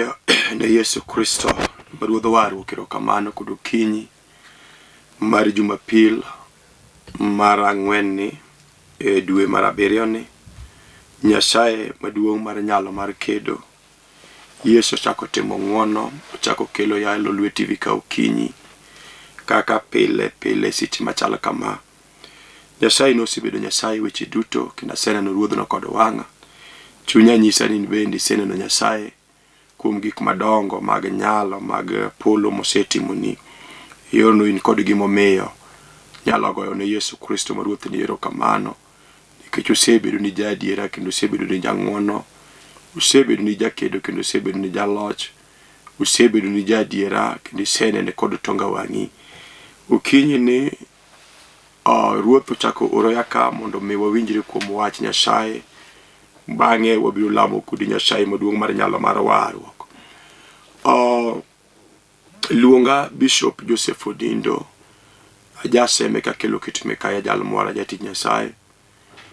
Goyo ne Yesu Kristo Ruodh waru erokamano kod okinyi mar Jumapil mar ang'wen e dwe mar 7 ni. Nyasaye maduong' mar nyalo mar kedo, Yesu chako timo ng'wono, ochako kelo ya Lolwe Tv ka okinyi kaka pile seche machalo kama. Nyasaye nosebedo Nyasaye weche duto, kendo aseneno Ruodhno kod wang'a. Chunya nyisa ni bende iseneno Nyasaye kuom gik madongo mag nyalo mag polo mosetimoni. Yorno in kod gimomiyo nyalo goyo ne Yesu Kristo ma Ruoth ni erokamano, nikech osebedo ni jaadiera kendo osebedo ni jang'wono, osebedo ni jakedo kendo osebedo ni jaloch, osebedo ni jaadiera kendo isenene kod tonga wang'i. Okinyi ni Ruoth ochako oro yaka mondo mi wawinjre kuom wach Nyasaye. Bang'e wabiro lamo kodi Nyasaye maduong' mar nyalo mar warruok. Luonga Bishop Joseph Odindo, ajaseme ka kelo kit Mikaya jal mora jatich Nyasaye.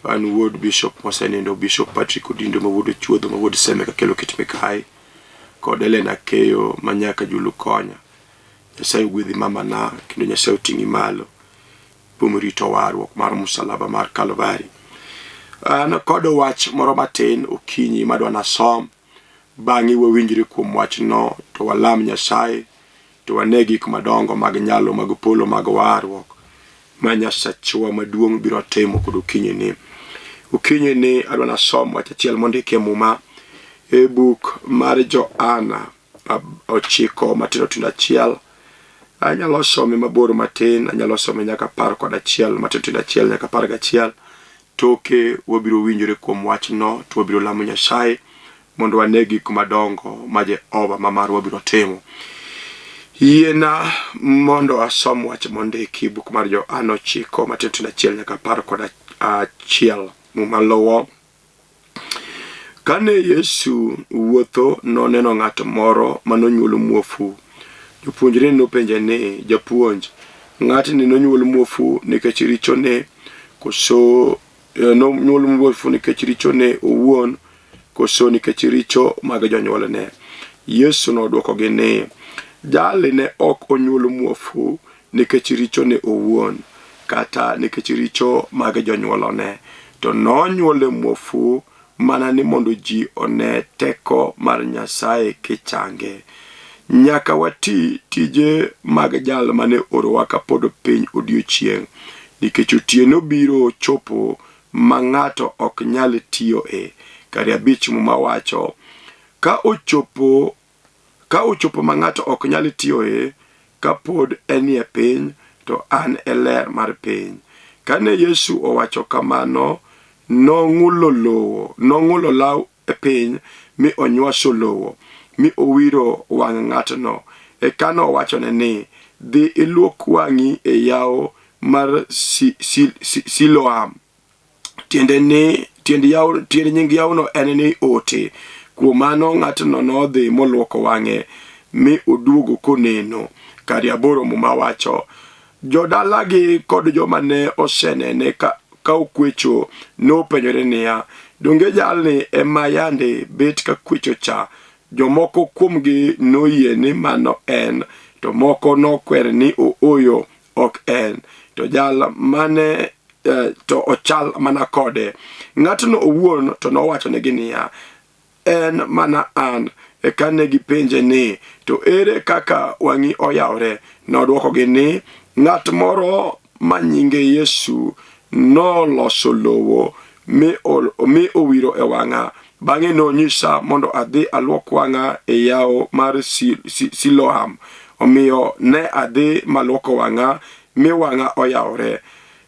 An wuod Bishop mosenindo Bishop Patrick Odindo ma wuod chuodho ma wuod seme ka kelo kit Mikaya kod Elena Keyo manyaka Julu Konya. Nyasaye gwedhi mama na kendo Nyasaye oting'i malo kuom rito warruok mar msalaba mar Kalvari. An kod wach moro matin okinyi madwa nasom, bang'e wawinjre kuom wachno to walam Nyasaye to wane gik madongo mag nyalo mag polo mag warruok ma Nyasachwa maduong' biro timo kod okinyi ni. Okinyi ni adwa nasom wach achiel mondiki e Muma e buk mar Johana 9:1. Anyalo some mabor matin, anyalo some nyaka 11 matindo nyaka 11. Toke wabiro winjore kuom wachno to wabiro lamo Nyasaye mondo wane gik madongo ma Jehova mamar wabiro timo. Yiena mondo asom wach mondiki e buk mar Johana 9 matindo nyaka 11. Muma lowo. Kane Yesu wuotho noneno ng'at moro manonyuolo muofu. Jopuonjre nopenje ni, japuonj, ng'atni nonyuolo muofu nikech richone koso nonyuolo muofu nikech richone owuon koso nikech richo mag jonyuolne? Yesu nodwokogi ni, jali ne ok onyuolo muofu nikech richone owuon kata nikech richo mag jonyuolne, to nonyuole muofu mana ni mondo ji one teko mar Nyasaye kichange. Nyaka wati tije mag jal mane orowa kapod piny odiochieng', nikech otieno biro chopo ma ng'ato ok nyal tiyo e. Kare 5 Muma wacho, ka ochopo ma ng'ato ok nyal tiyo e kapod enie piny, to an e ler mar piny. Kane Yesu owacho kamano, nong'ulo law e piny mi onywaso lowo mi owiro wang' ng'atno. Eka nowachone ni, dhi iluok wang'i e yawo mar Siloam. Tiende nying yawno en ni ote. Kuom mano ng'atno nodhi moluoko wang'e mi oduogo koneno. Kare 8 Muma wacho, jodalagi kod joma ne osenene ka okwecho nopenjore niya, donge jalni ema yande bet ka kwecho cha? Jomoko kuomgi noyie ni mano en, to moko nokwer ni ooyo ok en, to jal mane to ochal mana kode. Ng'atno owuon to nowachonegi niya, en mana an. Eka ne gipenje ni, to ere kaka wang'i oyawre? Nodwokogi ni, ng'at moro manyinge Yesu noloso lowo mi owiro e wang'a. Bang'e nonyisa mondo adhi aluok wang'a e yawo mar Siloam. Omiyo ne adhi maluoko wang'a mi wang'a oyawre.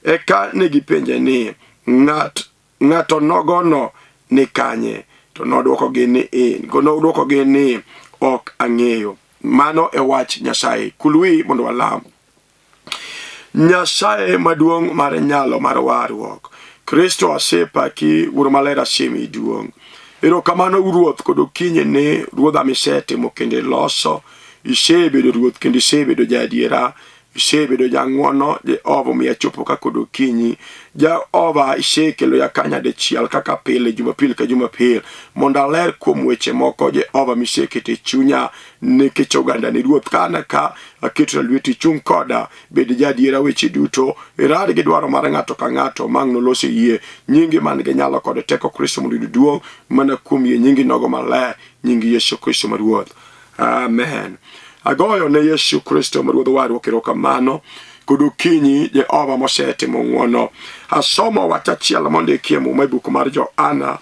Eka ne gipenje ni, ng'ato nogono ni kanye? To nodwokogi ni ok ang'eyo. Mano e wach Nyasaye. Kulwi mondo walam. Nyasaye maduong' mar nyalo mar warruok, Kristo asepaki, Wuoro Maler asemi duong'. Erokamano Ruoth kod okinyi ni, Ruodha misetimo kendo iloso. Isebedo Ruoth kendo isebedo jaadiera. isebedo jang'wono Jehova miya chopo ka kodokinyi Jehova isekelo ya kanya dichiel kaka pile Jumapil ka Jumapil mondo aler kuom weche moko Jehova misekete chunya nikech oganda ni Ruoth kana ka aketo lweti chung koda bed jadiera weche duto irad gi dwaro mar ng'ato ka ng'ato mang nolose yie nyingi man gi nyalo kod teko Kristo mondo duong mana kuom yie nyingi nogo maler nyingi Yesu Kristo ma Ruoth. Amen. Agoyo ne Yesu Kristo ma Ruoth warwa erokamano kodokinyi Jehova mosetimo ng'wono. Asomo wach achiel mondiki e muma e buk mar Johana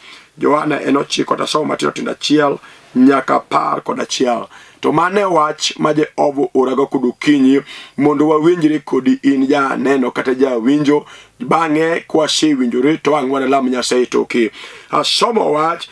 en 9 asomo matindo tindo 1 nyaka 11. To mane wach ma Jehova orago kodokinyi mondo wawinjre kodi in janeno kata jawinjo bang'e kwasewinjore to ang' wana lam Nyasaye toke. Asomo wach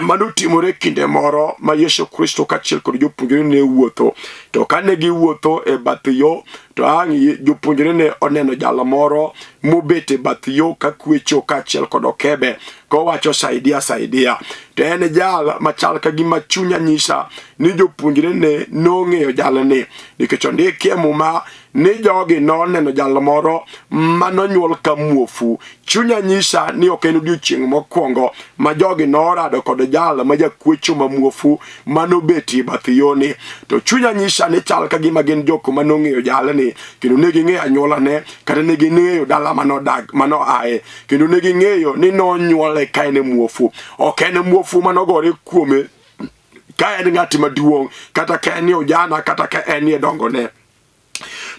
manotimore kinde moro ma Yesu Kristo kaachiel kod jopuonjre ne wuotho. To kane giwuotho e bath yo to ang' jopuonjre ne oneno jal moro mobet e bath yo ka kwecho kaachiel kod okebe kowacho saidia saidia. To en jal machal ka gima chunya nyisa ni jopuonjre ne nong'eyo jalni nikech ondiki e muma ni jogi noneno jal moro manonyuol ka muofu. Chunya nyisa ni ok en odiochieng' mokwongo ma jogi norado kod jal ma jakwecho ma muofu manobet e bath yoni. To chunya nyisa ni chal ka gima gin joko manong'eyo jalni kendo ne ging'eyo anyuolane kata ne ging'eyo dala manoaye kendo ne ging'eyo ni nonyuole ka en muofu. Ok en muofu manogore kuome ka en ng'at maduong' kata ka en ojana kata ka en dongone.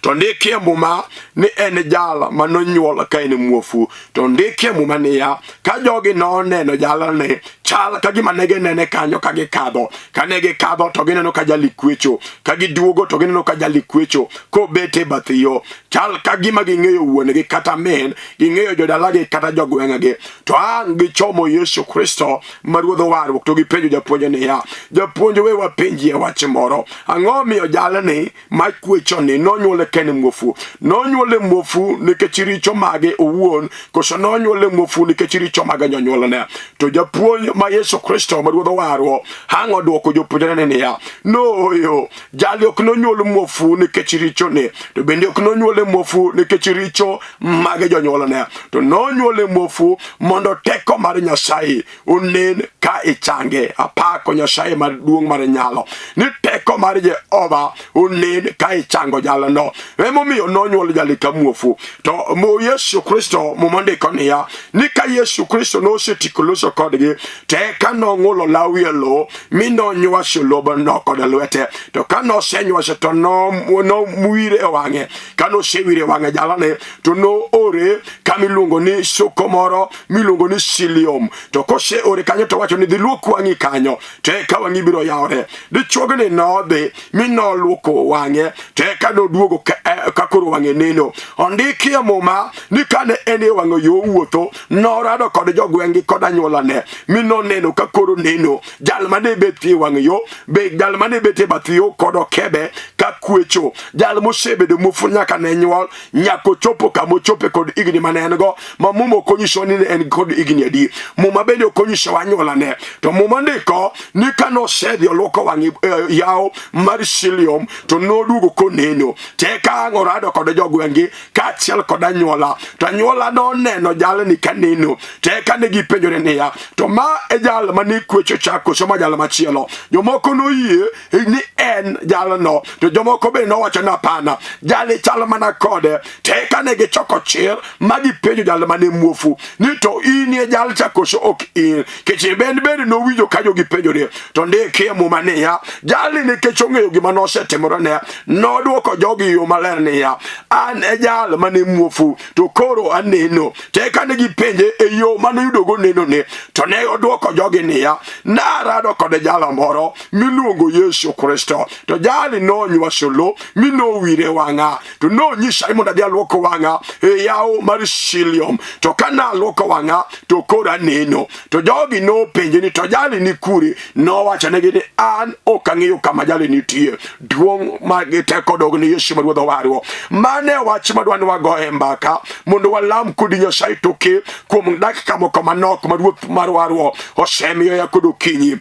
To ndiki e muma ni en jal manonyuol ka en muofu. To ndiki e muma niya ka jogi noneno jalni chal ka gima ne ginene kanyo ka gikadho. Ka ne gikadho to gineno ka jali kwecho. Ka giduogo to gineno ka jali kwecho kobet e bath yo. Chal ka gima ging'eyo wuonegi kata min, ging'eyo jodalagi kata jogweng'agi. To ang' gichomo Yesu Kristo ma Ruoth warruok to gipenjo japuonj niya, japuonj we wapenjie wach moro. Ang'o miyo jalni ma kwecho ni nonyuole ka en muofu? Nonyuole muofu nikech richo mage owuon koso nonyuole muofu nikech richo mage jonyuolne? To japuonj ma Yesu Kristo ma Ruoth warruok ang' odwoko jopuonjrene niya, noyo jali ok nonyuol muofu nikech richo ne, to bende ok nonyuole muofu nikech richo mage jonyuolne, to nonyuole muofu mondo teko mar Nyasaye onen ka ichange. Apako Nyasaye maduong' mar nyalo ni teko mar Jehova onen ka ichango jalno. Emomiyo nonyuol jali ka muofu. To mo Yesu Kristo momandiko niya ni ka Yesu Kristo nosetiko loso kodgi teka nong'ulo lawi e lo mi nonywaso lobono kod lwete. To ka nosenywaso to nomwire e wang'e. Ka nosewire e wang'e jalane to no ore kamiluongo ni soko moro miluongo ni Silium. To kose ore kanyo to wacho ni dhi luok wang'i kanyo teka wang'i biro yawre. Dichuogni nodhi mi noluoko wang'e teka noduogo ka koro wang'e neno. Ondiki e muma ni kane en e wang'o yo wuotho norado kod jogweng'gi kod anyuolane mi noneno ka koro neno jal mane bet e wang'o yo be jal mane bet e bath yo kod okebe ka kwecho, jal mosebedo muofu nyaka ne nyuol nyaka ochopo kama ochope kod igni mane en go. Ma muma ok onyiso ni en kod igni adi, muma bende ok onyiso anyuolane. To muma ndiko ni ka nosedhi oluoko wang'e yawo mar Silium to noduogo koneno teka ang' orado kod jogweng'gi kaachiel kod anyuola. To anyuola noneno jalni ka neno teka ne gipenjore niya, to ma e jal mane kwecho chako so ma jal machielo? Jomoko noyie ni en jalno, to jomoko be nowacho na pana jali chal mana kode. Teka ne gichoko chir ma gipenjo jal mane muofu ni to in e jal chako so ok in, kech bende nowinjo ka jogi penjore. To ndiki e muma niya jali nikech ong'eyo gima nosetimorene nodwoko jogi yo maler niya, an e jal mane muofu to koro aneno. Teka ne gipenje e yo manoyudogo neno ni to ne odwoko jogi niya, narado kod jala moro miluongo Yesu Kristo. To jali nonywaso lo mi nowire wang'a to nonyisa mondo adhi aluoko wang'a e yawo mar Silium. To kana aluoko wang'a to koro aneno. To jogi nopenje ni to jali ni kure? Nowachonegi ni an ok ang'eyo kama jali nitie. Duong' mag teko dog ni Yesu ma Ruoth warruok. Mane wach madwani wagoye mbaka mondo walam kodi Nyasaye toke kuom dakika moko manok ma Ruoth mar warruok osemiyo ya kodokinyi.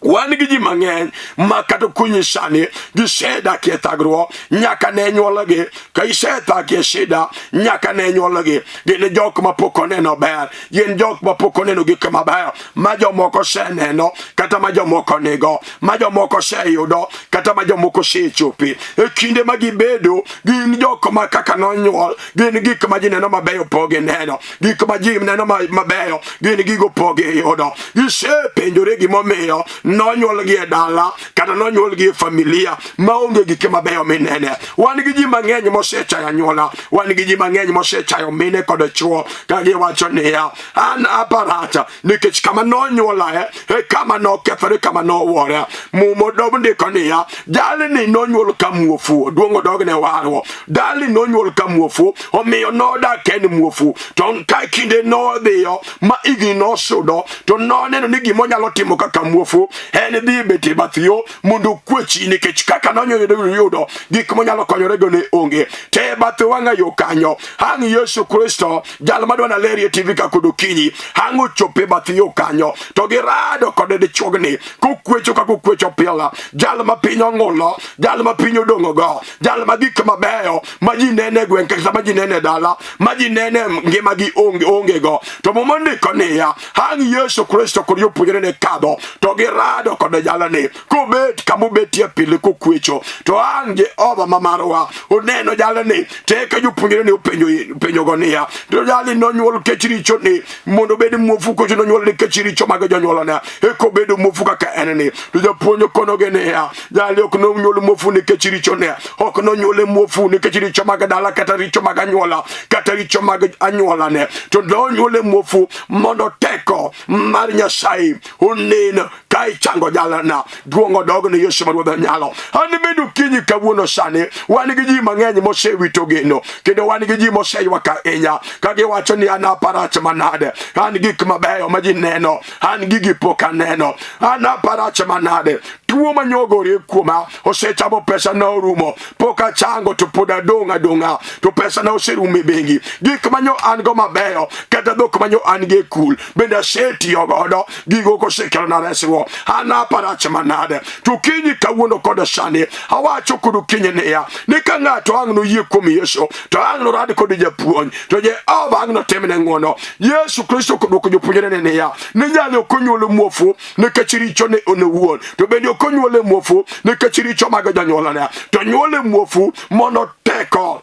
wan gi ji mang'eny ma kata kunyi sani gisedakie thagruok nyaka ne nyuolagi. Ka isethakie shida nyaka ne nyuolagi. Gin jok ma pok oneno ber, gin jok ma pok oneno gik maber ma jomoko seneno kata ma jomoko nigo, ma jomoko seyudo kata ma jomoko sechopi. E kinde ma gibedo gin jok ma kaka nonyuol, gin gik ma ji neno mabeyo pok gineno, gik ma ji neno mabeyo gin gigo pok giyudo. Gisepenjore gimomiyo nonyuolgi e dala kata nonyuolgi e familia maonge gik mabeyo minene. Wan gi ji mang'eny mosechayo anyuola, wan gi ji mang'eny mosechayo mine kod chuo ka giwacho niya, an aparacha nikech kama nonyuola e kama nokethore, kama nowuore. Mumo dob ndiko niya, jalni nonyuol ka muofu, duongo dogne warwo. Dali nonyuol ka muofu, omiyo nodak en muofu. To ka kinde nodhiyo ma igi nosudo, to noneno ni gimonyalo timo kaka muofu en dhi bete bath yo mondo kwechi, nikech kaka nonyudo gik monyalo konyorego ne onge. Te bath wang'a yo kanyo ang' Yesu Kristo jal madwa na Lolwe TV kakodokinyi ang' ochope bath yo kanyo to girado kode dichuogni kokwecho kakokwecho pila, jal ma piny ong'ulo, jal ma piny odong'ogo, jal ma gik mabeyo ma ji nene gweng' kata ma ji nene dala, ma ji nene ngima gi onge go, to Muma ndiko niya, ang' Yesu Kristo kod jopuonjre ne kadho to girado kode jalani kobet kamobetie pile kokwecho. To ang' Jehova mamarwa oneno jalani te ka jopuonjre ne openjogo niya, to jali nonyuol kech richo ni mondo bed muofu, kocho nonyuol ni kech richo mag jonyuolne eko bedo muofu kaka en ni. To japuonjo konoge niya, jali ok nonyuol muofu ni kech richo ne, ok nonyuol muofu ni kech richo mag dala kata richo mag anyuola kata richo mag anyuola ne, to nonyuol muofu mondo teko mar Nyasaye onen ka ichango jalana. Duongo dogne Yesu ma Ruodh nyalo. An bedo kinyi kawuono sani wan gi ji mang'eny mosewito geno, kendo wan gi ji moseywak ahinya ka giwacho ni an aparach manade, an gik mabeyo ma ji neno, an gigi pok aneno, an aparach manade. Tuo manyogore kuoma osechamo pesa na orumo, pok achango to pod adong'a, to pesa na oserumo e bengi. Gik manyo an go mabeyo kata dhok manyo an ge kul bende asetiyo godo, gigo kosekelo na resruok. An aparach manade. To kinyi kawuono kod sani awacho kod kinyi niya, ni ka ng'ato ang' noyie kuom Yesu to ang' norad kod japuonj, to Jehova ang' notimne ng'wono. Yesu Kristo kodwoko jopuonjre ne niya, ni jali ok onyuolo muofu nikech richo ne owuon, to bende ok onyuole muofu nikech richo mag jonyuolne, to nyuole muofu mondo teko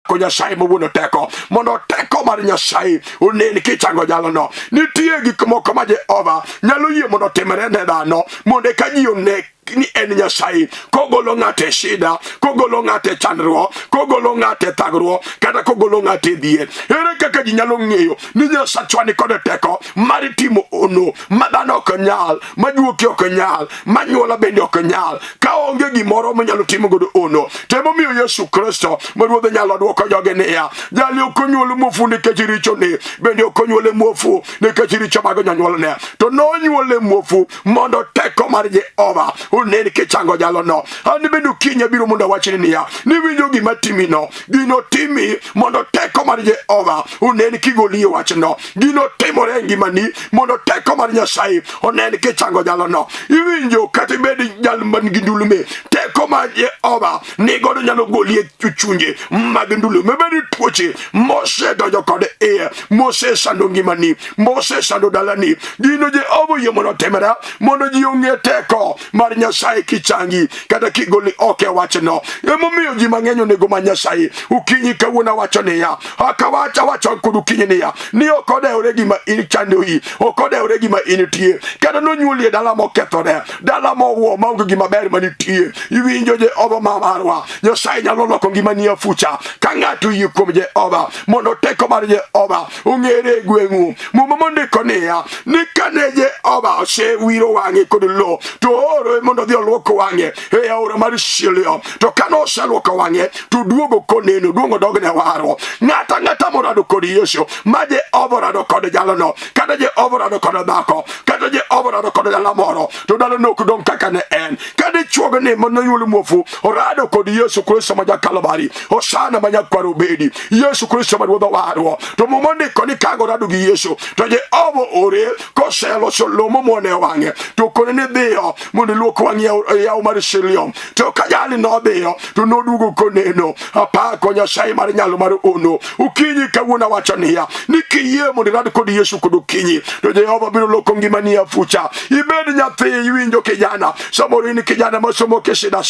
ko Nyasaye mawuono teko, mondo teko mar Nyasaye onen kichango jalono. Nitie gik moko ma Jehova nyalo yie mondo timre ne dhano mondo ka ji one ni en Nyasaye. Kogolo ng'ate shida, kogolo ng'ate chandruok, kogolo ng'ate thagruok, kata kogolo ng'ate dhier. Ere kaka ji nyalo ng'eyo ni Nyasachwa ni kod teko mar timo ono ma dhano ok nyal, ma juoki ok nyal, ma nyuola bende ok nyal, ka onge gimoro manyalo timo godo ono. Temomiyo Yesu Kristo ma Ruodh nyalo dwoko joge niya, jali ok onyuol muofu nikech richo ne, bende ok onyuole muofu nikech richo mag jonyuolne, to nonyuole muofu mondo teko mar Jehova onen kichango jalono. An bende kinya biro mondo awachni niya, ni winjo gima timino, gino timi mondo teko mar Jehova onen kigoli e wachno. Gino timore e ngimani mondo teko mar Nyasaye onen kichango jalono. Iwinjo kata ibed jal man gi ndulume, teko mar Jehova nigodo nyalo goli e chunje mag ndulume, bedi tuoche mosedonjo kod iye, mosesando ngimani, mosesando dalani. Gino Jehova yie mondo timre mondo ji ong'e teko mar Nyasaye kichangi kata kigoli oke wachno. Emomiyo ji mang'eny onego ma Nyasaye. Ukinyi kawuono wacho niya, wacho kod ukinyi niya, ni ok odeure gima inchandoi, ok odeure gima intie, kata nonyuoli e dala mokethore, dala mowuo maonge gima ber manitie. Iwinjo Jehova mamarwa, Nyasaye nyalo loko ngimani afucha ka ng'ato yie kuom Jehova mondo teko mar Jehova ong'ere e gweng'u. Muma mondiko niya, ni kane Jehova osewiro wang'e kod lo, to oro mondo dhi oluoko wang'e e aora mar Shiliom. To kano oseluoko wang'e to duogo koneno, duogo dogne waro. Ng'ata morado kod Yesu, ma je oborado kod jalono, kata je oborado kod dhako, kata je oborado kod dala moro, to dala nok dong kaka ne en. Kade chuogo ne mono yulu muofu orado kod Yesu Kristo ma Kalvari, osana ma nyakwaro bedi Yesu Kristo ma ruodho warwo. To momonde koni kago rado gi Yesu, to je obo ore koselo solomo mone wang'e, to kone ne dhiyo mondo luok wang'e yaw mar Shiliom. To kajali no dhiyo to nodugo koneno. Apako Nyasaye mar nyalo mar ono. Ukinyi kawuona wacho niya, ni kiyie mondo irad kod Yesu kod ukinyi, to Jehova biro loko ngimani afucha. Ibed nyathi, iwinjo kijana, samoro in kijana masomo ke shida,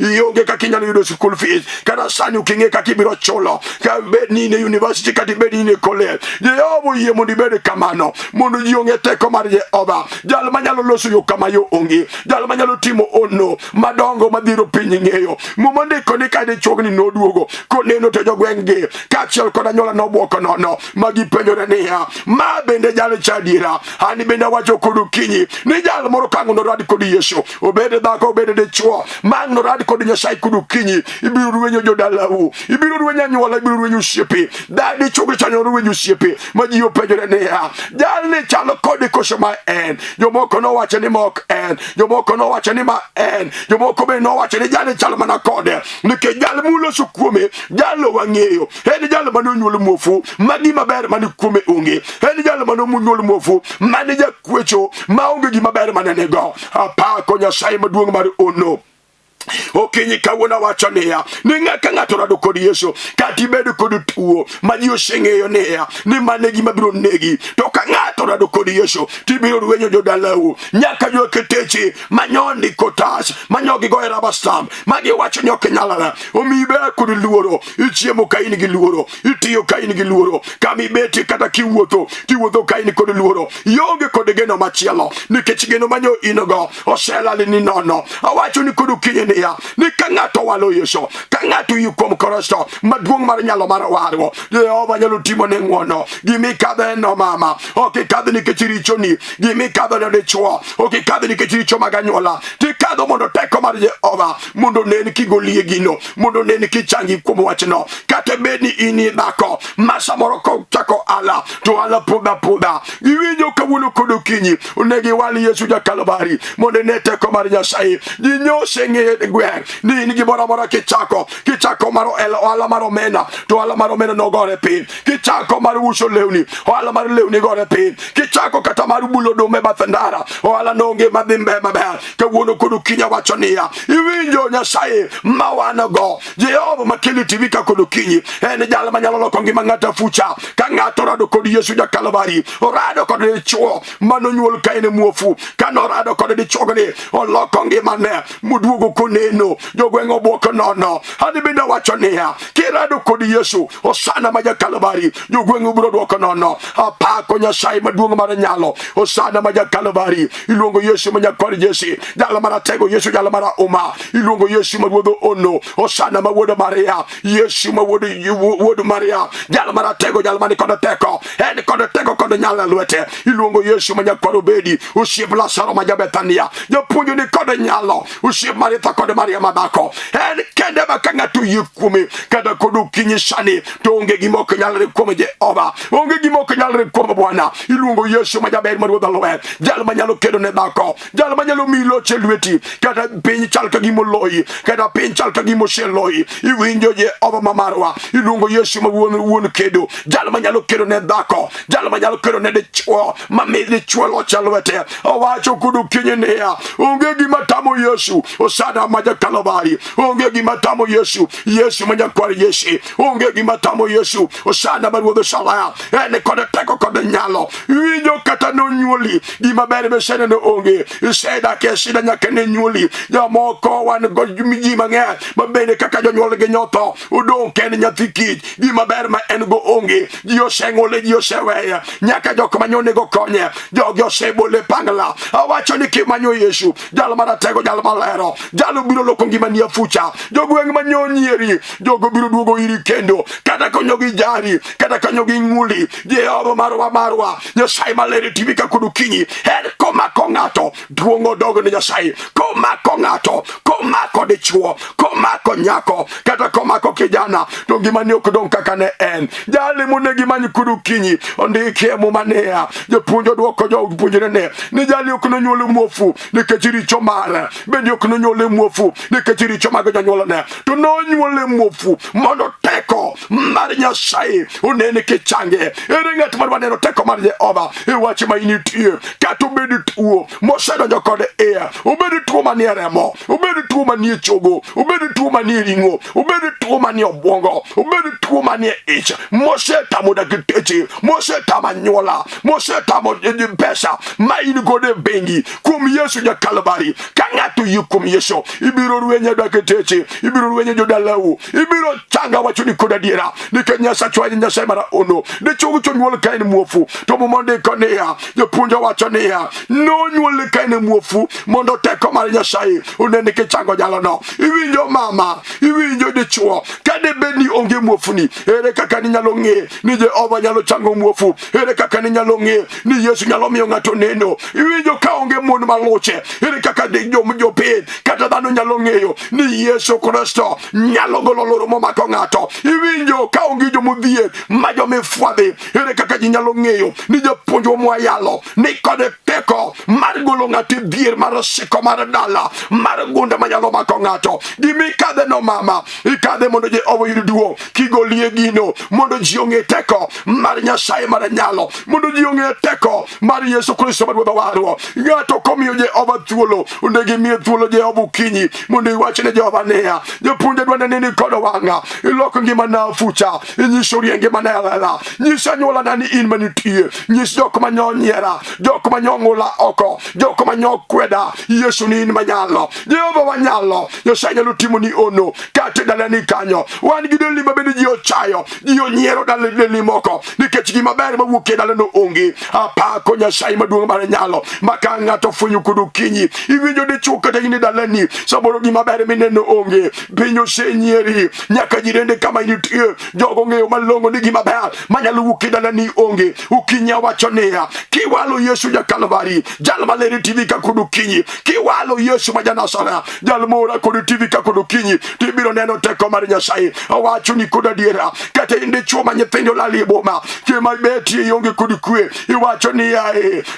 ionge kaka inyalo yudo school fees, kata sani uking'e kaka ibiro chulo, ka bed ni ne university kata bed ni ne college. Jehova oyie mondo ibed kamano, mondo ji ong'e teko mar Jehova, jal manyalo loso yo kama yo onge, jal manyalo timo ono madongo madhiro piny ng'eyo. Momondiko ni kade chuogni noduogo koneno to jogweng' gi kaachiel kod anyuola nobuoko nono, magipenjore niya, ma bende jal chadiera? Ani bende wacho kod ukinyi ni jal moro kang'o norad kod Yesu, obed dhako obed dichuo, mang' norad kod Nyasaye kod ukinyi, ibiro rwenyo jodalau, ibiro rwenyo anyuola, ibiro rwenyo osiepe. Dadi chuogni chanyo rwenyo osiepe, ma ji openjore niya, jal ni chalo kodi koso ma en? Jomoko nowacho ni mok en, jomoko nowacho ni ma en, jomoko be nowacho ni jal ni chalo mana kode, nikech jal muloso kuome jalo wang'eyo. En jal manonyuol muofu, magi maber mani kuome onge. En jal manonyuol muofu, mani jakwecho, maonge gima ber manenego. Apako Nyasaye maduong' mar ono. Okinyi kawuona wacho niya, ni ng'aka ng'ato rado kod Yesu, kata ibedo kod tuo ma ji oseng'eyo niya, ni mane gima biro negi. To ka ng'ato rado kod Yesu, tibiro rwenyo jodalau, nyaka joketeche manyondi kotas, manyogi go rubber stamp, magi wacho ni ok nyalala. Omi iber kod luoro, ichiemo ka in gi luoro, itiyo ka in gi luoro, kama ibeti kata kiwuotho, tiwuotho ka in kod luoro, ionge kod geno machielo, nikech geno manyo inogo oselali ni nono. Awacho ni kod ukinyi ni ka ng'ato walo Yesu, ka ng'ato yie kuom Kristo maduong' mar nyalo mar warwo, Jehova nyalo timo ne ng'wono. Gimi kadhe no mama, ok ikadhe nikech richoni, gimi kadhe ne dichuo, ok ikadhe nikech richo mag anyuola, tikadho mondo teko mar Jehova mondo nen kigolie gino, mondo nen kichangi kuom wachno. Kata bed ni in dhako ma samoro kochako ala to ala pudha, iwinjo kawuono kod okinyi onegi wal Yesu Kalvari mondo ne teko mar Nyasaye. Ji nyose ng'e gweng' ni in gimoro amora kichako mar ohala mar omena, to ohala mar omena nogore piny. Kichako mar uso lewni, ohala mar lewni gore piny. Kichako kata mar bulo oduma e bath ndara, ohala nonge madhi maber. Kawuono kod okinyi wacho niya, iwinjo Nyasaye ma wan go, Jehova makelo TV ka kod okinyi, en jal manyalo loko ngima ng'ato afucha. Ka ng'ato rado kod Yesu Kalvari, orado kod dichuo manonyuol ka en muofu, kanorado kod dichuogni, oloko ngimane muduogo koneno, jogweng' obuoko nono. Ani bende wacho niya, kirado kod Yesu osana ma Kalvari, jogweng' biro duoko nono. Apako Nyasaye maduong' mar nyalo, osana ma Kalvari, iluongo Yesu ma nyakwar Jesse, jalo maratego, Yesu jalo mara uma, iluongo Yesu ma ruodho ono, osana ma wuod Maria, Yesu ma wuod Maria, jalo maratego, jalo mani kod teko, en kod teko kod nyalo lwete, iluongo Yesu ma nyakwar Obedi, osiep Lazaro ma Bethania, japuonjo ni kod nyalo, osiep Maritha kod Maria madhako, en kende ma ka ng'ato yie kuome kata kod okinyi sani, to onge gima ok nyalre kuom Jehova, onge gima ok nyalre kuom Bwana. Iluongo Yesu ma jaber ma ruodh lweny, jal manyalo kedo ne dhako, jal manyalo miyi loch e lweti, kata piny chal ka gima oloyi, kata piny chal ka gima oseloyi. Iwinjo Jehova ma marwa, iluongo Yesu ma wuon kedo, jal manyalo kedo ne dhako, jal manyalo kedo ne dichuo, ma mi dichuo loch e lwete. Owacho kod okinyi niya, onge gima tamo Yesu, osana ma Kalvari, onge gima tamo Yesu, Yesu ma nyakwar Jesse, onge gima tamo Yesu, osana ma ruodh Salaya, en kod teko kod nyalo. Iwinjo kata nonyuoli gima ber besene no onge, isedak e shida nyaka ne nyuoli. Jomoko wan go ji mang'eny ma bende kaka jonyuol gi nyotho, odong' ken nyathi kich, gima ber ma en go onge. Ji oseng'ole, ji oseweye, nyaka jok manyone go konye, jogi osebole pangla. Awacho ni kimanyo Yesu, jalo maratego, jalo malero, jalo biro loko ngimani afucha. Jogweng' manyoni nyieri, jogo biro duogo iri kendo, kata konyo gi jari, kata konyo gi ng'uli. Jehova marwa, Nyasaye Maler TV ka kudu kinyi, en komako ng'ato, duongo dogo ne Nyasaye, komako ng'ato, komako dichuo, komako nyako, kata komako kijana, to gimani ok dong kaka ne en. Jali mune gimani kudu kinyi, ondikie mumanea, jopunjo duoko jo punjire ne, ni jali ok nonyole muofu, nikech richo mare, bendi ok nonyole muofu, nikech richo mag janyuol ne, to nonyole muofu, mondo teko mar Nyasaye onene kichange. Ere ng'at mar waneno teko mar Jehova e wach ma initie, kata obed tuo mosedonjo kode iya, obed tuo manie remo, obed tuo manie chogo, obed tuo manie ring'o, obed tuo manie obwongo, obed tuo manie ich, mosetamo dakteche, mosetamo anyuola, mosetamo pesa ma in godo e bengi, kuom Yesu ja Kalvari. Ka ng'ato yie kuom Yesu, ibiro rwenye dakteche, ibiro rwenye jodalau, ibiro changa wacho ni kod adiera, nikech Nyasaye Nyasaye mara ono de chogo chonyuol ka en muofu, to mondo konia jopunjo wacho niya, nonyuol ka en muofu mondo teko mar Nyasaye onene ke chango jalo no. Iwinjo mama, iwinjo dichuo, kade bedi onge muofu ni, ere kaka ni nyalo ng'e ni Jehova nyalo chango muofu, ere kaka ni nyalo ng'e ni Yesu nyalo miyo ng'ato neno. Iwinjo ka onge mon maluche, ere kaka de jopiny kata dhano nyalo ng'eyo ni Yesu Kristo nyalo golo loro momako ng'ato. Iwinjo ka onge jomodhier ma jomifwadhi, ere kaka ji nyalo ng'eyo ni japuonjwa mwayalo ni kode teko mar golo ng'ato dhier mar siko mar dala mar gunda manyalo mako ng'ato. Gimi kadhe no mama, ikadhe mondo Jehova yud duong', kigolie gino mondo ji ong'e teko mar Nyasaye mar nyalo, mondo ji ong'e teko mar Yesu Kristo ma Ruodhwa warwa. Ng'ato komiyo Jehova thuolo, onego imiye thuolo Jehova okinyi mondo iwach ne Jehova niya, japuonj dwa neni kod wang'a, iloko ngimana fucha, inyiso rienge mana lela, nyisa anyuola na ni in manitie, nyis jok manyo nyiera, jok manyo ng'ula oko, jok manyo kweda, Yesu ni in manyalo, Jehova wanyalo, Nyasaye nyalo timo ni ono, kate dalani kanyo, wan gi delima bende ji ochayo, ji onyiero dalani moko, nikech gima ber mawuok e dalano onge. Apako Nyasaye maduong' mar nyalo, maka ng'ato fwenyo kudu kinyi, iwinjo dichuo kata in dalani, saboro gima ber mineno onge, piny osenyieri, nyaka jirende kama initie, jogo ng'eyo malong'o ni gima ber manyalo wuok e dalani onge. Ukinya wacho niya, kiwalo Yesu ja Kalvari, jal Maler TV ka kudu kinyi, kiwalo Yesu ma Janazareth, jal mora kudu TV ka kudu kinyi, tibiro neno teko mar Nyasaye. Awacho ni kod adiera, kata in dichuo ma nyithindo lali e boma, kema betie ionge kod kwe, iwacho niya,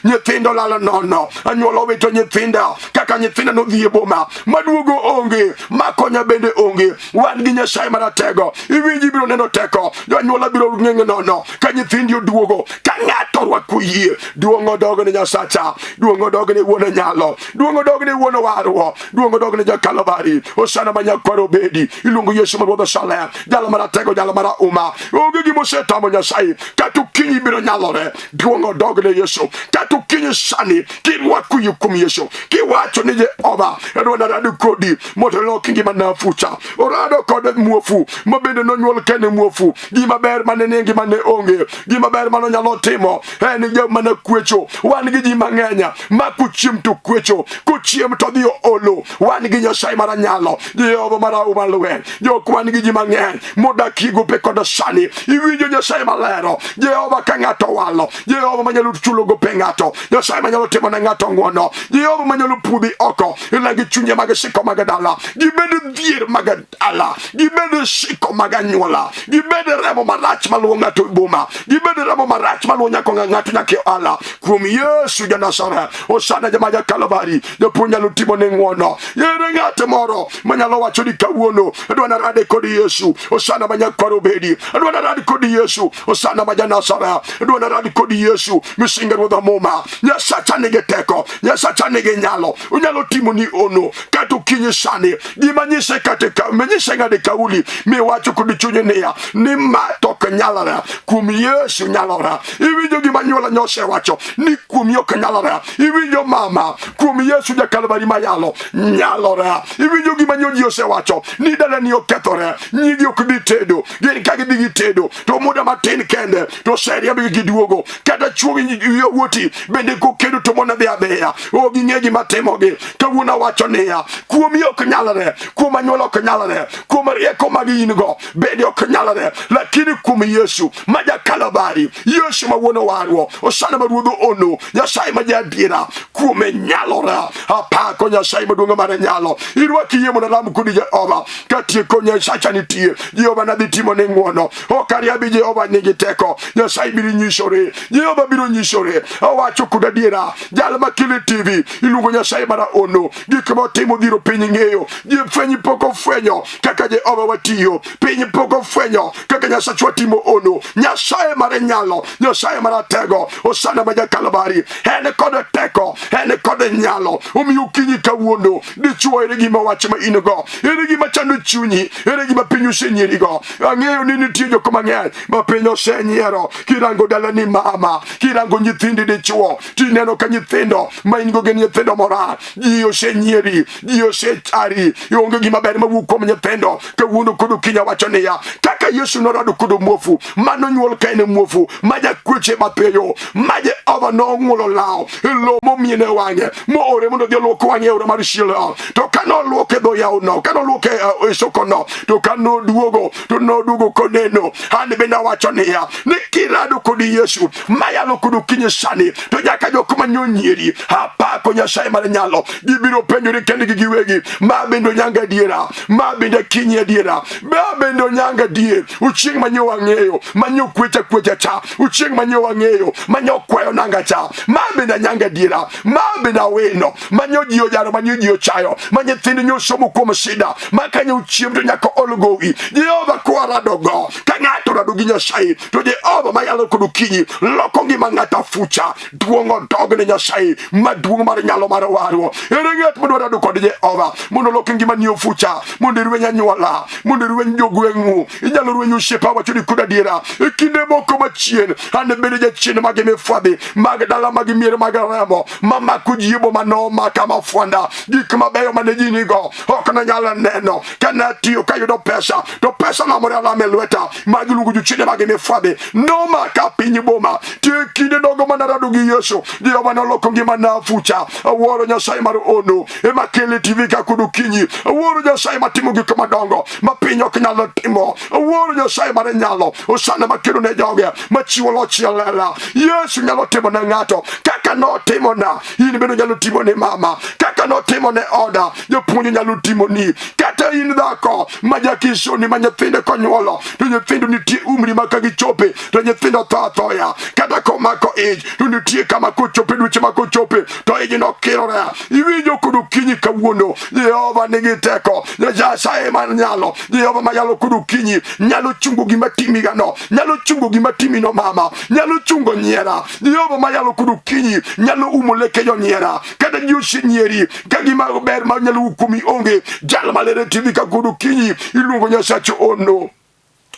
nyithindo lalo nono, anyuola owito nyithinda, kaka nyithinda nodhi e boma, maduogo onge, makonya bende onge. Wan gi Nyasaye maratego, iwinji biro neno teko, jonyuola biro ng'enge nono, ka nyithindi oduogo, ka ng'ato rwako yie. Duong' odogo ne Nyasacha, duong' odogo ne wuon nyalo, duong' odogo ne wuon warwa, duong' odogo ne ja Kalvari. Osana manyakwaro bedi, iluongo Yesu ma Ruodh Salem, jalo maratego, jalo mara uma, onge gima osetamo Nyasaye, kata okinyi biro nyalore. Duong' odogo ne Yesu, kata okinyi sani, kirwako yie kuom Yesu, kiwacho ni Jehova edwa narado kodi mondo ilok ngimana fucha. Orado kod muofu, mabende nonyuol kene muofu, gima ber mane ngima ne onge, gima ber mano nyalo timo en gima na kwecho. Wan gi ji mang'eny ma kuchiem to kwecho, kuchiem to dhi olo. Wan gi Nyasaye mar nyalo, Jehova mar umalwe, jok wan gi ji mang'eny modak gope kod sani. Iwinjo Nyasaye malero, Jehova ka ng'ato walo, Jehova manyalo chulo gope ng'ato, Nyasaye manyalo timo ne ng'ato ng'wono, Jehova manyalo pudhi oko ilagi chunye mag siko mag dala, gibed dhier mag dala, gibed siko mag anyuola, gibed remo marach maluwo ng'ato boma, gibed remo marach maluwo nyako ng'ato nyaka ala. Kuom Yesu ja Nazareth, osana jama ja Kalvari, japuonj nyalo timo ne ng'wono. Yere ng'at moro manyalo wacho ni kawuono adwa narade kod Yesu, osana manyakwaro bedi, adwa narade kod Yesu, osana ma ja Nazareth, adwa narade kod Yesu, misinga Ruodha muma. Nyasacha nigi teko, Nyasacha nigi nyalo, unyalo timo ni ono, kata okinyi sani, gima nyise kata menyise ng'ade kauli, miwacho kod chunye niya, ni ma tok nyalore, kuom Yesu nyalore. Iwinjo gima nyuola nyose wacho, ni kuom yok nyalore. Iwinjo mama, kuom Yesu ja Kalvari mayalo, nyalore. Iwinjo gima nyoji osewacho, ni dalani okethore, nyigi ok bi tedo, gin ka gidhi gitedo, to muda matin kende, to seria bi giduogo, kata chuogi yawuoti, bende ko kedo to mona be abeya o gingeji matemogi kawuna wacho niya kuom yo knyalare kuom anyolo ok nyalare kuom rieko magi ingo bedi ok nyalare lakini kuom Yesu maja kalabari Yesu mawono warwo osana maruodho ono Nyasaye majadira kuom nyalora apako Nyasaye maduonga mare nyalo irwaki yemo na lamu kudi Jehova katie konya sacha nitie Jehova nabi timo ne ngwono okariabi Jehova nigi teko Nyasaye biri nyisore Jehova biro nyisore awacho kuda dira jal makile TV ilungo Nyasaye mara ono gikmo timo dhiro piny ng'eyo fwenyi poko fwenyo kaka Jehova watiyo piny poko fwenyo kaka Nyasaye watimo ono Nyasaye mare nyalo Nyasaye mara tego osana maja kalabari ene kode teko ene kode nyalo omiyo kinyi kawuono dichuo ere gima wacho ma ingo ere gima chando chunyi ere gima pinyu senyerigo ang'eyo ni nitie jok mang'eny ma piny osenyiero kirango dala ni mama kirango nyithindi dichuo tineno ka nyithindo ma ingo gen nyithindo mora ji osenyieri ji osechari onge gima ber mawuok kuom nyithindo kawuono kodo kinya wacho niya kaka Yesu norado kodo muofu mano nyuol kaine muofu maja kweche mapeyo maje ova no ng'ulo lao lo momiene wang'e mo ore mondo dio luok wang'e ora mar shilo to kano luoke do yaw no kano luoke soko no to kano duogo to no duogo koneno ane benda wacho niya ni kirado kodi Yesu mayalo kodo kinye sani to jaka jok manyonyieri apako Nyasaye mar nyalo gibiro penjore kendgi giwegi ma bendo nyanga diera ma bendo kinye diera ma bendo nyanga die uchieng manyo wang'eyo manyo kwecha cha uchieng manyo wang'eyo manyo kwayo nanga cha ma bendo nyanga diera ma bendo weno manyo jiyo jaro manyo jiyo chayo manye thindi nyosomo kuom shida makanya uchiem to nyaka olgowi Jehova kwarado go ka ng'ato rado gi Nyasaye to Jehova mayalo kodo kinyi loko ngima ng'ata fucha duongo dogne Nyasaye maduong mar nyalo mar warwo ere ng'at modwaro do kod Jehova mondo lok ngima ni ofucha mondo rwenya nyuola mondo rweny jogweng'u inyalo rwenyo osiepa wacho ni kuda diera e kinde moko machien ane bede jachien mage mifwadhi mag dala mag miere mag remo mamako jiebo mano maka mafwanda gik mabeyo mane ji nigo ok na nyala neno kana tiyo kayudo pesa to pesa namore alame lweta mag lugu juchine mage mifwadhi no maka pinyi boma tie kinde dogo manarado gi Yesu Jehova noloko ngima na fucha aworo Nyasaye mar ono ema kele TV ka kudu kinyi aworo Nyasaye matimo gik madongo mapinyo ok nyalo timo aworo Nyasaye mar nyalo osana makiro ne joge machiwo loch yalela Yesu nyalo timo na ng'ato kaka no timo na in bendo nyalo timo ne mama kaka no timo ne oda jopuonjo nyalo timo ni kata in dhako majakiso ni manyithinde konyuolo to nyithindo nitie umri maka gichope to nyithindo thoya kata komako age to nitie kama kochope dweche makochope to age no kirore iwinjo kudu kinyi kawuono Jehova nigi teko Nyasaye man nyalo Jehova mayalo kudu kinyi nyalo chungo gima timiga no nyalo chungo gima timino mama nyalo chungo nyiera Jehova mayalo kudu kinyi nyalo umoleke jo nyiera kata joshi nyieri kagima ber ma nyalo ukumi onge jal malere TV ka kudu kinyi iluongo Nyasaye ono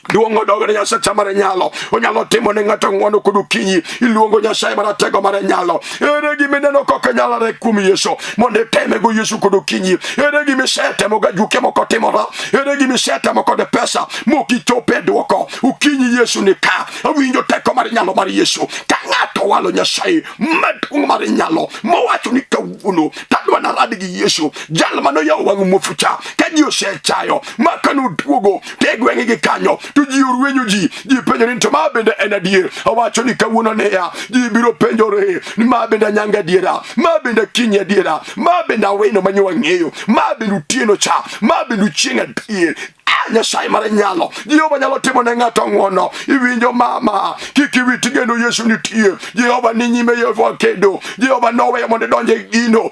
duongo dogo Nyasaye mare nyalo onyalo timo ne ng'ato ng'wono kudu kinyi iluongo Nyasaye mara tego mare nyalo ere gi mineno koko nyalare kum Yesu monde teme go Yesu kudu kinyi ere gi misetemo ga juke moko timora ere gi misetemo kode pesa moki chope duoko ukinyi Yesu ni ka awinjo teko mare nyalo mare Yesu ka ng'ato walo Nyasaye maduong' mare nyalo mowacho ni kawuono tadwa na rad gi Yesu jal mano yaw wang'u mofucha ka ji osechayo makano duogo tegweng'e gi kanyo to ji urwenyo ji penjore to ma bende en adier awacho ni kawuono ne ya ji biro penjore ni ma bende nyanga diera ma bende kinye diera ma bende weno manyo wang'eyo ma bende utieno cha ma bende chieng' adier Nyasaye mare nyalo Jehova nyalo timo ne ng'ato ng'wono iwinjo mama kiki witi geno Yesu nitie Jehova ni nyime Yehova kedo Jehova noweyo mondo donje gino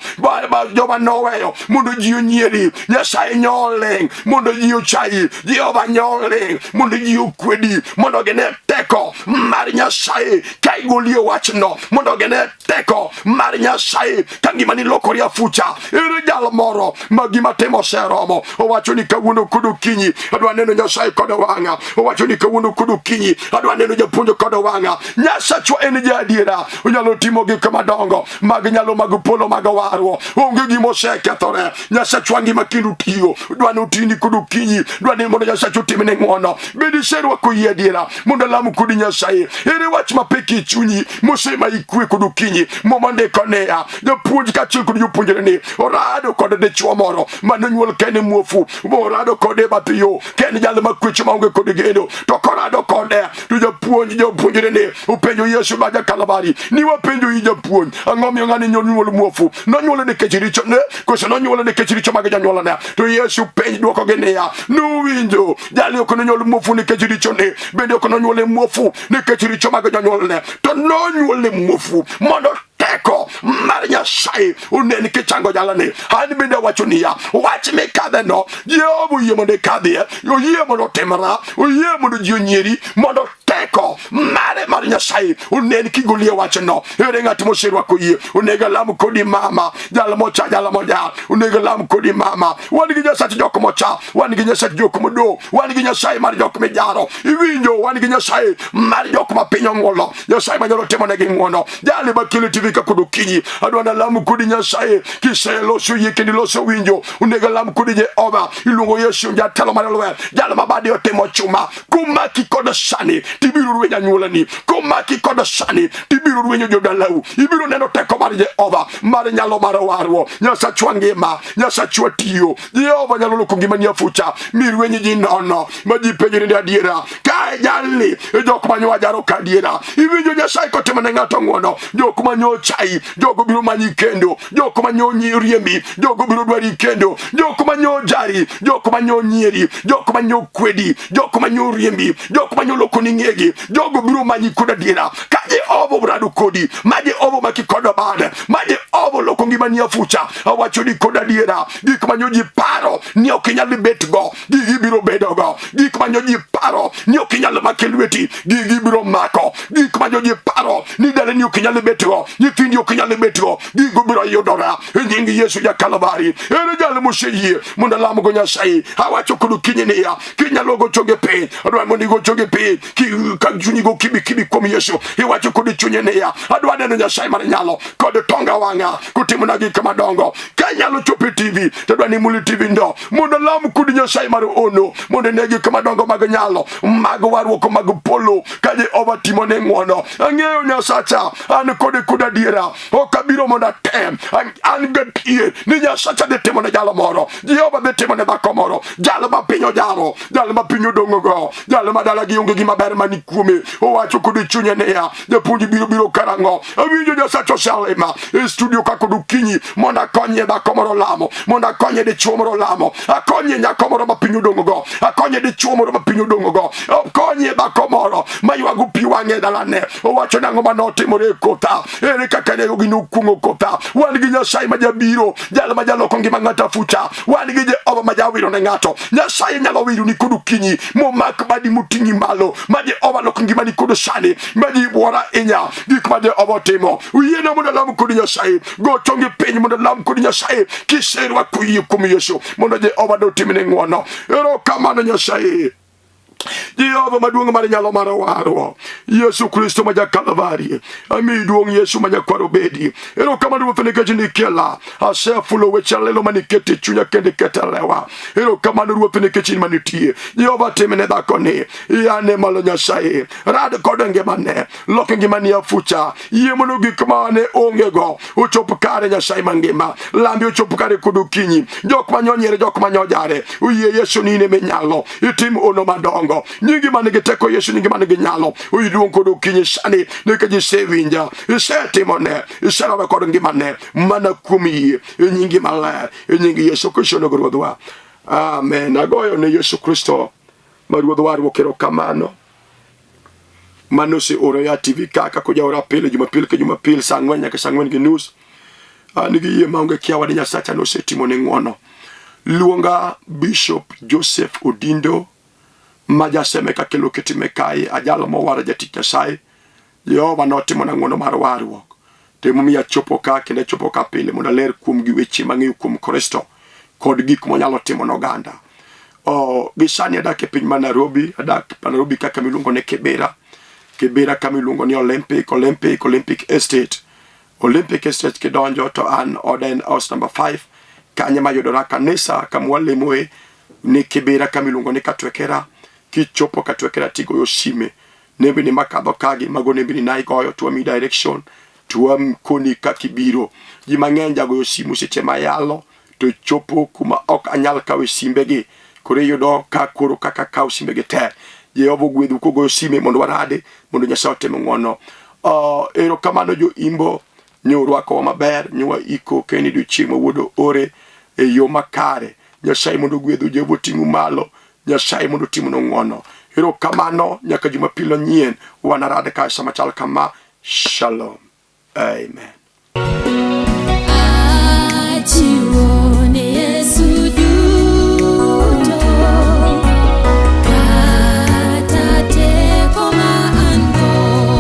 Jehova noweyo mondo ji onyieri Nyasaye nyoleng mondo ji ochayi Jehova nyoleng mondo ji okwedi mondo gene teko mar Nyasaye ka igoli wachno mondo gene teko mar Nyasaye ka ngimani lokori afucha ere jal moro ma gima timo seromo owacho ni kawuono kudu kinyi kinyi adwa neno Nyasaye koda wanga owacho ni kawuono kodo kinyi adwa neno japuonjo koda wanga Nyasachwa en jadiera onyalo timo gik madongo mag nyalo mag polo mag warwo onge gimo sekethore Nyasachwa ngima kindu tiyo dwa no tini kodo kinyi dwa ni mondo Nyasacho timne ng'wono bedi serwa ko yediera mondo lamu kodi Nyasaye ere wach mapeki chunyi mosema ikwe kodo kinyi momonde konea japuonj kachil kodo jopuonjre ni orado kode de chwo moro manonyuol kene muofu orado kode bapiyo kene jalo makweche maonge kode geno to korado kode to jopuonjre ni upenjo Yesu baja Kalvari ni wapenjo yi japuonj ang'omiyo ng'ani nyuol muofu nonyuol ne kechiricho ne koso nonyuol ne kechiricho mag janyuol ne to Yesu penj duoko genia nuwinjo jali ok nonyuol muofu ne kechiricho ne bende ok nonyuol muofu ne kechiricho mag janyuol ne to nonyuol ne muofu mondo teko mar Nyasaye unen kichango jalane hani bende wacho niya wach me kadhe no Jehova yie mondo kadhe oyie mondo temara oyie mondo ji onyeri mondo teko mare mar Nyasaye unen kigolie wach no ere ng'at moserwa ko yie unega lam kodi mama jalo mocha jalo moja unega lam kodi mama wan gi Nyasaye jok mocha wan gi Nyasaye jok modo wan gi Nyasaye mar jok mejaro iwinjo wan gi Nyasaye mar jok mapinyo ngolo Nyasaye manyalo temo ne gi ng'wono jali bakile TV ka kodo kinyi adwana lam kodi Nyasaye kiselo so yike ni loso winjo unega lam kodi Jehova ilungo Yesu jatelo mar lwe jalo mabadi otemo chuma kumaki kodo sani tibiru rwenya nyulani kumaki kodo sani tibiru rwenyo jodalau ibiru neno teko mar Jehova mar nyalo mar warwo Nyasachwa ngima Nyasachwa tiyo Jehova nyalo loko ngima ni afucha mirwenyi ji nono maji penjiri ndi adiera kae jali jok manyo wajaro kadiera iwinjo Nyasaye kotema ne ng'ato ng'wono jok manyo chai jogo biro manyi kendo jok manyo riembi jogo biro dwari kendo jok manyo jari jok manyo nyieri jok manyo kwedi jok manyo riembi jok manyo loko ni ng'egi jogo biro manyi koda diera kaje obo brado kodi maje obo makikodo bade maje obo loko ngima ni afucha awacho ni koda diera gik manyo ji paro ni okinyal bet go gigi biro bedo go gik manyo ji paro ni okinyal makelweti gigi biro mako gik manyo ji paro ni dale ni okinyal bet go nyithindi okinyal bet go gigo biro yudora nying Yesu ja Kalvari ere jalo moseyie mondo lamo go Nyasaye awacho kodo kinyene ya kinyalo go choge pe adwa mondo go choge pe ki ka juni go kibi kom Yesu iwacho kodo chunyene ya adwa neno Nyasaye mar nyalo kodo tonga wanga kutimo na gik madongo kanyalo chope TV tadwa ni muli TV ndo mondo lamo kodo Nyasaye mar ono mondo negi kama dongo mag nyalo mag warwo ko mag polo kaje overtimo ne ng'wono ang'eyo Nyasacha an kode koda diera okabiro mondo tem an gatie ni Nyasacha de timo ne jalo moro Jehova de timo ne dhako moro jalo mapinyo jaro jalo mapinyo dongogo jalo madala gi onge gima ber mani kuome owacho kode chunye ne ya japuonji biro karango awinjo Nyasacha salema e studio ka kodo kinyi mondo akonye dhako moro lamo mondo akonye de chwo moro lamo akonye nyako moro mapinyo dongogo akonye de chwo moro mapinyo dongogo akonye dhako moro maywago pi wang'e dalane owacho nang'o manotimore kotha ere kaka ne ogino kungo kotha wan gi Nyasaye majabiro jalo majaloko ngima ng'ata fucha wan gi Jehova majawiro ne ng'ato Nyasaye nyalo wiro ni kodo kinyi momak badi mutingi malo ma Jehova loko ngima ni kodo sani maji bwora inya gik ma Jehova timo uyena mondo lam kodo Nyasaye go tonge piny mondo lam kodo Nyasaye kiserwa kuyi kum Yesu mondo Jehova do timne ng'wono ero kamano Nyasaye Jehova maduong' mar nyalo mar warwo Yesu Kristo ma ja Kalvari ami duong' Yesu ma nyakwaro bedi ero kama ruoth ne kachini kela asefulo weche lelo manikete chunya kende ketelewa ero kama ruoth ne kachini manitie Jehova temene dhako ni yane malo Nyasaye rad kode ngimane lok ngimani afucha yie mono gik mane onge go ochop kare Nyasaye mangima lambi ochop kare kodo kinyi jok manyonyere jok manyojare uye Yesu ni ne menyalo itim ono madongo nyingi manigi teko Yesu nyingi manigi nyalo uyiduong kodo kinyi sani nekaji sevinja isetimone iserawe kodo ngimane mana kumi nyingi maler nyingi Yesu Kristo nogorodwa amen agoyo ne Yesu Kristo maruodwa rwokero kamano mano se oro ya TV kaka kuja ora pile Jumapili ke Jumapili saa 4 nyaka saa 4 gi nus nigi yie maonge kiawa ni Nyasacha no setimo ne ng'wono luonga Bishop Joseph Odindo majaseme ka kelo kitime kai ajalo mowara jatich Nyasaye Jehova notimo na ng'wono mar warruok temo miya chopo ka kendo chopo ka pile mondo ler kuom gi weche mang'eyo kuom Kristo kod gik monyalo timo n'oganda gisani adak e piny ma Nairobi, adak Nairobi kaka miluongo ne Kibera kama iluongo ni Olympic Estate. Olympic Estate kidonjo to an oda en house number 5 kanya mayudora kanisa kama walemoe ni Kibera kama iluongo ni Katwekera. Kichopo Katwekera tigoyo sime nembe ni makadho kagi mago nembe ni naigoyo tuwa mi direction tuwa mkoni kakibiro ji mang'eny jagoyo simu seche mayalo to chopo kuma ok anyal kawe simbegi kore yudo ka koro kaka kaw simbegi te Jehova gwedhu kogoyo sime mondo warade mondo Nyasaye otem ng'wono. Ero kamano jo imbo nyorwako wa maber nywa iko keni do chiemo wodo ore e yo makare Nyasaye mondo gwedhu Jehova ting'u malo Nyasaye mondo timno ng'wono. Ero kamano nyaka Jumapil nyien wanarade ka sama chal kama. Shalom. Amen.